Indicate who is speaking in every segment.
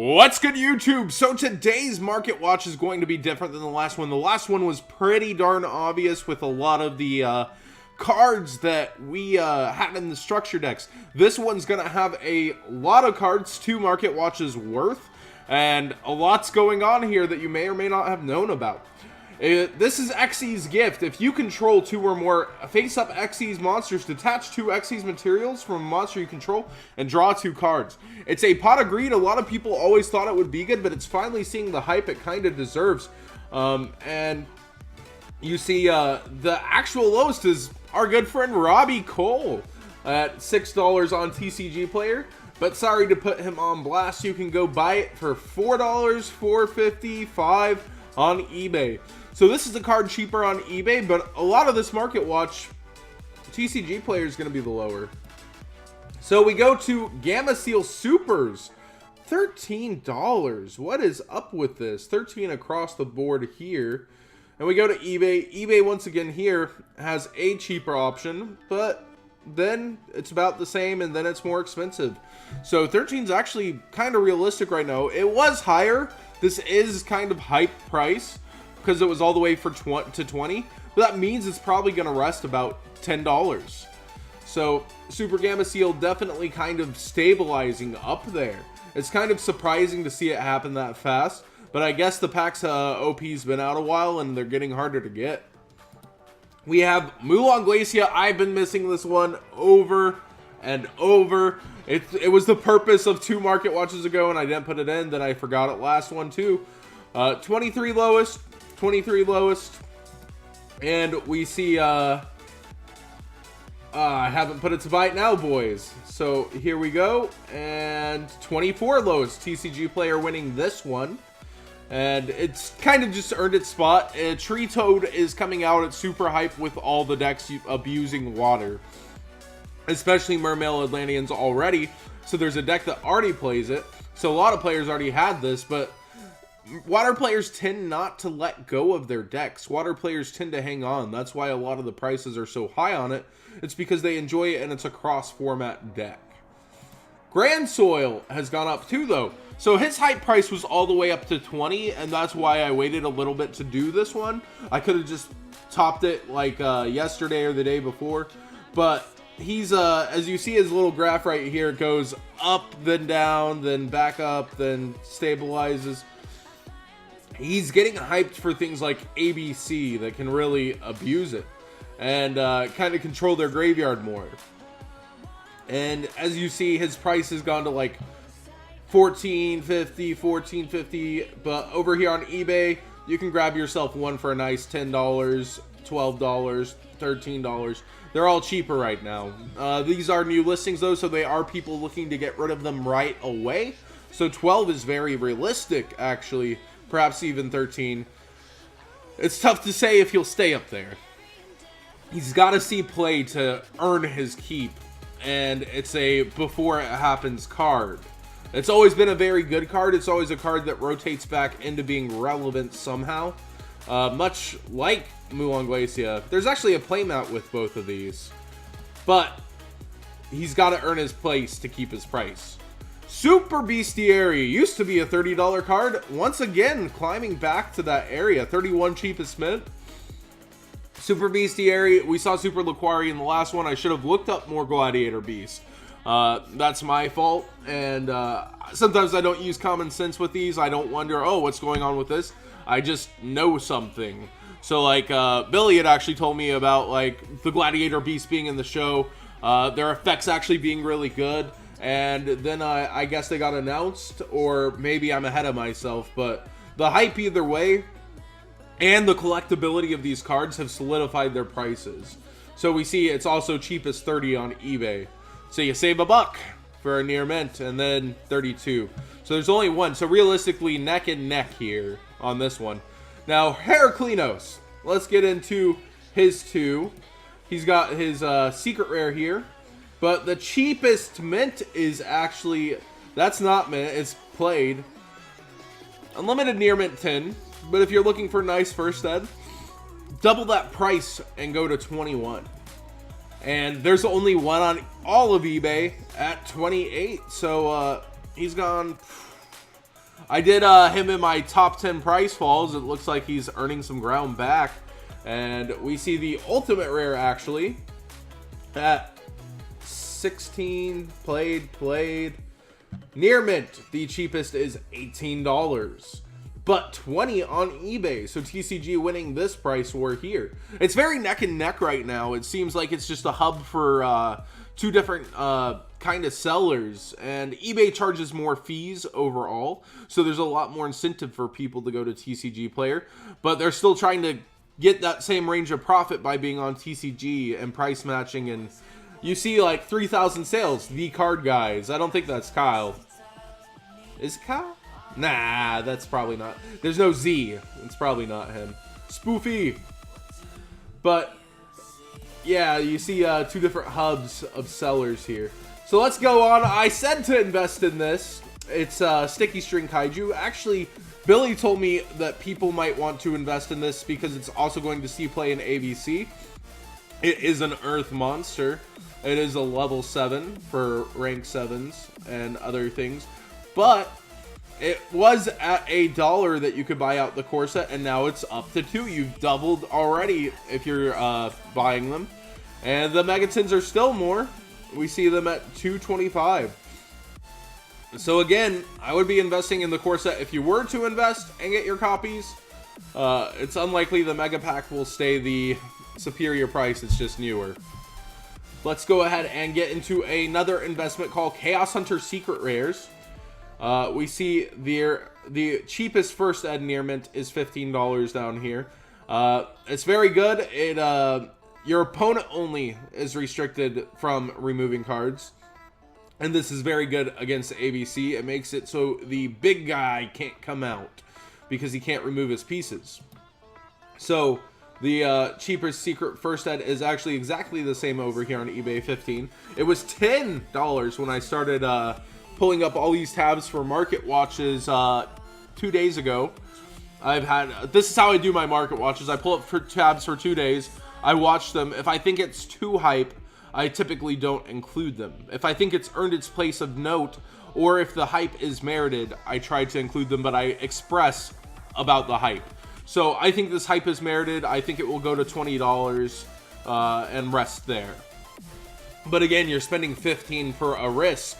Speaker 1: What's good, YouTube? So today's market watch is going to be different than the last one. The last one was pretty darn obvious with a lot of the cards that we had in the structure decks. This one's going to have a lot of cards, 2 market watches worth, and a lot's going on here that you may or may not have known about. This is Xyz's gift. If you control 2 or more face-up Xyz monsters, detach 2 Xyz materials from a monster you control and draw 2 cards. It's a pot of greed. A lot of people always thought it would be good, but it's finally seeing the hype it kind of deserves. And you see the actual lowest is our good friend Robbie Cole at $6 on TCG Player. But sorry to put him on blast. You can go buy it for $4, $4.50, $5 on eBay. So this is a card cheaper on eBay, but a lot of this market watch, TCG Player is going to be the lower. So we go to Gamma Seal Supers, $13. What is up with this? 13 across the board here. And we go to eBay. eBay once again here has a cheaper option, but then it's about the same and then it's more expensive. So 13 is actually kind of realistic right now. It was higher. This is kind of hype price because it was all the way for to 20, but that means it's probably going to rest about $10. So Super Gamma Seal definitely kind of stabilizing up there. It's kind of surprising to see it happen that fast, but I guess the packs OP's been out a while and they're getting harder to get. We have Moulinglacia. I've been missing this one over and over. It was the purpose of 2 market watches ago and I didn't put it in. Then I forgot it last one too. 23 lowest, 23 lowest. And we see, I haven't put it to bite now, boys. So here we go. And 24 lowest, TCG Player winning this one. And it's kind of just earned its spot. Tree Toad is coming out at super hype with all the decks abusing water, especially Mermail Atlanteans already. So there's a deck that already plays it. So a lot of players already had this, but water players tend not to let go of their decks. Water players tend to hang on. That's why a lot of the prices are so high on it. It's because they enjoy it and it's a cross-format deck. Grandsoil has gone up too, though. So his hype price was all the way up to 20, and that's why I waited a little bit to do this one. I could have just topped it like yesterday or the day before, but he's as you see his little graph right here, it goes up, then down, then back up, then stabilizes. He's getting hyped for things like ABC that can really abuse it and kind of control their graveyard more. And as you see, his price has gone to like $14.50, $14.50, but over here on eBay, you can grab yourself one for a nice $10, $12, $13. They're all cheaper right now. These are new listings though, so they are people looking to get rid of them right away. So 12 is very realistic, actually, perhaps even 13. It's tough to say if he'll stay up there. He's got to see play to earn his keep, and it's a before it happens card. It's always been a very good card. It's always a card that rotates back into being relevant somehow. Much like Moulinglacia. There's actually a playmat with both of these. But he's got to earn his place to keep his price. Super Bestiary used to be a $30 card. Once again, climbing back to that area. 31 cheapest mint. Super Bestiary. We saw Super Laquari in the last one. I should have looked up more Gladiator Beast. That's my fault, and sometimes I don't use common sense with these. I don't wonder, oh, what's going on with this? I just know something. So like Billy had actually told me about like the Gladiator Beast being in the show, their effects actually being really good, and then I guess they got announced, or maybe I'm ahead of myself, but the hype either way and the collectability of these cards have solidified their prices. So we see it's also cheapest 30 on eBay. So you save $1 for a near mint, and then 32. So there's only one. So realistically, neck and neck here on this one. Now, Heraclinos. Let's get into his 2. He's got his secret rare here. But the cheapest mint is actually, that's not mint, it's played. Unlimited near mint 10. But if you're looking for nice first ed, double that price and go to 21. And there's only one on all of eBay at 28. So he's gone I did him in my top 10 price falls. It looks like he's earning some ground back. And we see the ultimate rare actually at 16 played. Near mint, the cheapest is $18. But 20 on eBay. So TCG winning this price war here. It's very neck and neck right now. It seems like it's just a hub for two different kind of sellers, and eBay charges more fees overall, so there's a lot more incentive for people to go to TCG Player, but they're still trying to get that same range of profit by being on TCG and price matching. And you see like 3,000 sales. The card guys, I don't think that's Kyle. Is Kyle? Nah, that's probably not. There's no Z. It's probably not him. Spoofy. But yeah, you see two different hubs of sellers here. So let's go on. I said to invest in this. It's Sticky String Kaiju. Actually, Billy told me that people might want to invest in this because it's also going to see play in ABC. It is an Earth monster. It is a level 7 for rank 7s and other things. But it was at $1 that you could buy out the core set, and now it's up to $2. You've doubled already if you're buying them. And the Megatons are still more. We see them at $2.25. So again, I would be investing in the core set if you were to invest and get your copies. It's unlikely the Mega Pack will stay the superior price. It's just newer. Let's go ahead and get into another investment called Chaos Hunter Secret Rares. We see the cheapest first ed near mint is $15 down here. It's very good. Your opponent only is restricted from removing cards. And this is very good against ABC. It makes it so the big guy can't come out because he can't remove his pieces. So the cheapest secret first ed is actually exactly the same over here on eBay, 15. It was $10 when I started pulling up all these tabs for market watches 2 days ago. This is how I do my market watches. I pull up for tabs for 2 days. I watch them. If I think it's too hype, I typically don't include them. If I think it's earned its place of note, or if the hype is merited, I try to include them, but I express about the hype. So I think this hype is merited. I think it will go to $20 and rest there. But again, you're spending $15 for a risk.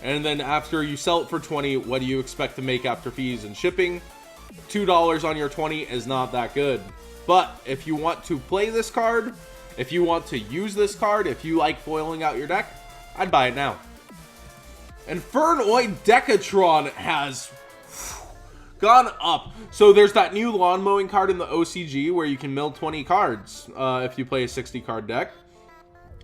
Speaker 1: And then after you sell it for $20, what do you expect to make after fees and shipping? $2 on your $20 is not that good. But if you want to play this card, if you want to use this card, if you like foiling out your deck, I'd buy it now. Infernal Decadron has gone up. So there's that new lawn mowing card in the OCG where you can mill 20 cards if you play a 60 card deck.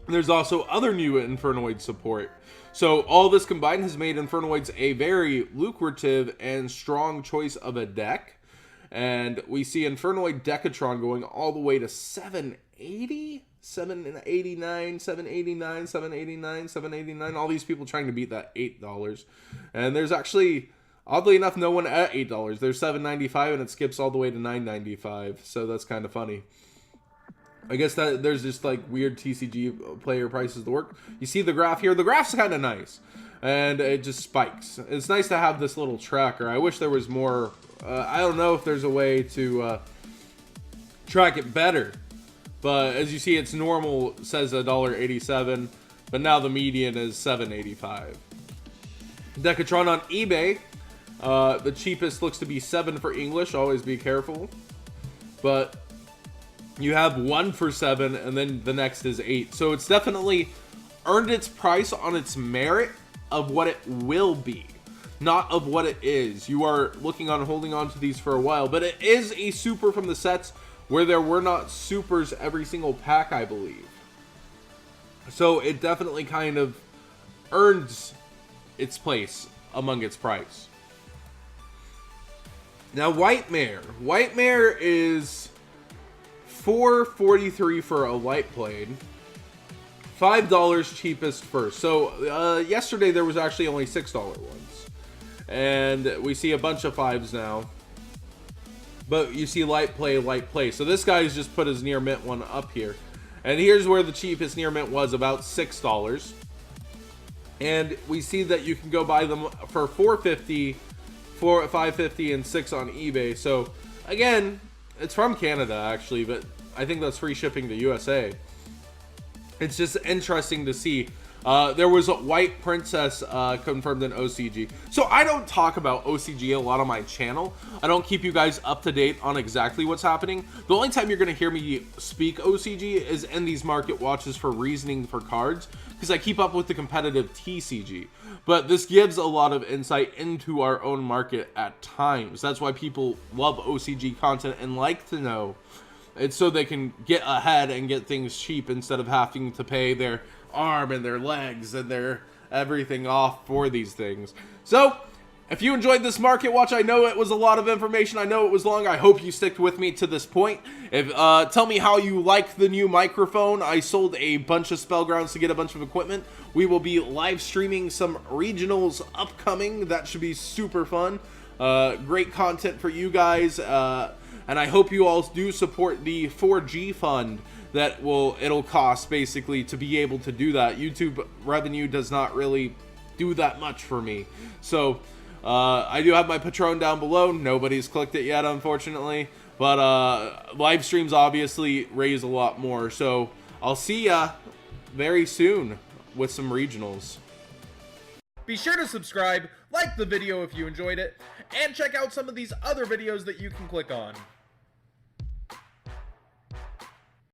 Speaker 1: There's also other new Infernoid support. So all this combined has made Infernoids a very lucrative and strong choice of a deck. And we see Infernoid Decatron going all the way to $780, $789, $789, $789, $789. All these people trying to beat that $8. And there's actually, oddly enough, no one at $8. There's $795 and it skips all the way to $995. So that's kind of funny. I guess that there's just like weird TCG player prices to work. You see the graph here? The graph's kind of nice. And it just spikes. It's nice to have this little tracker. I wish there was more. I don't know if there's a way to track it better. But as you see, its normal says $1.87. But now the median is $7.85. Decatron on eBay. The cheapest looks to be $7 for English. Always be careful. But you have 1 for $7, and then the next is 8. So it's definitely earned its price on its merit of what it will be, not of what it is. You are looking on holding on to these for a while, but it is a super from the sets where there were not supers every single pack, I believe. So it definitely kind of earns its place among its price. Now, White Mare. White Mare is $4.43 for a light blade. $5 cheapest first. So yesterday there was actually only $6 ones, and we see a bunch of 5s now. But you see light play. So this guy's just put his near mint one up here, and here's where the cheapest near mint was, about $6. And we see that you can go buy them for $4.50 4 550 and 6 on eBay. So again, it's from Canada actually, but I think that's free shipping to USA. It's just interesting to see. There was a White Princess confirmed in OCG. So I don't talk about OCG a lot on my channel. I don't keep you guys up to date on exactly what's happening. The only time you're going to hear me speak OCG is in these market watches for reasoning for cards, because I keep up with the competitive TCG. But this gives a lot of insight into our own market at times. That's why people love OCG content and like to know. It's so they can get ahead and get things cheap instead of having to pay their arm and their legs and their everything off for these things. So if you enjoyed this market watch, I know it was a lot of information, I know it was long, I hope you sticked with me to this point. If tell me how you like the new microphone. I sold a bunch of Spellgrounds to get a bunch of equipment. We will be live streaming some regionals upcoming. That should be super fun. Great content for you guys, and I hope you all do support the 4G fund that it'll cost basically to be able to do that. YouTube revenue does not really do that much for me. So I do have my Patron down below. Nobody's clicked it yet, unfortunately. But live streams obviously raise a lot more. So I'll see ya very soon with some regionals. Be sure to subscribe, like the video if you enjoyed it, and check out some of these other videos that you can click on.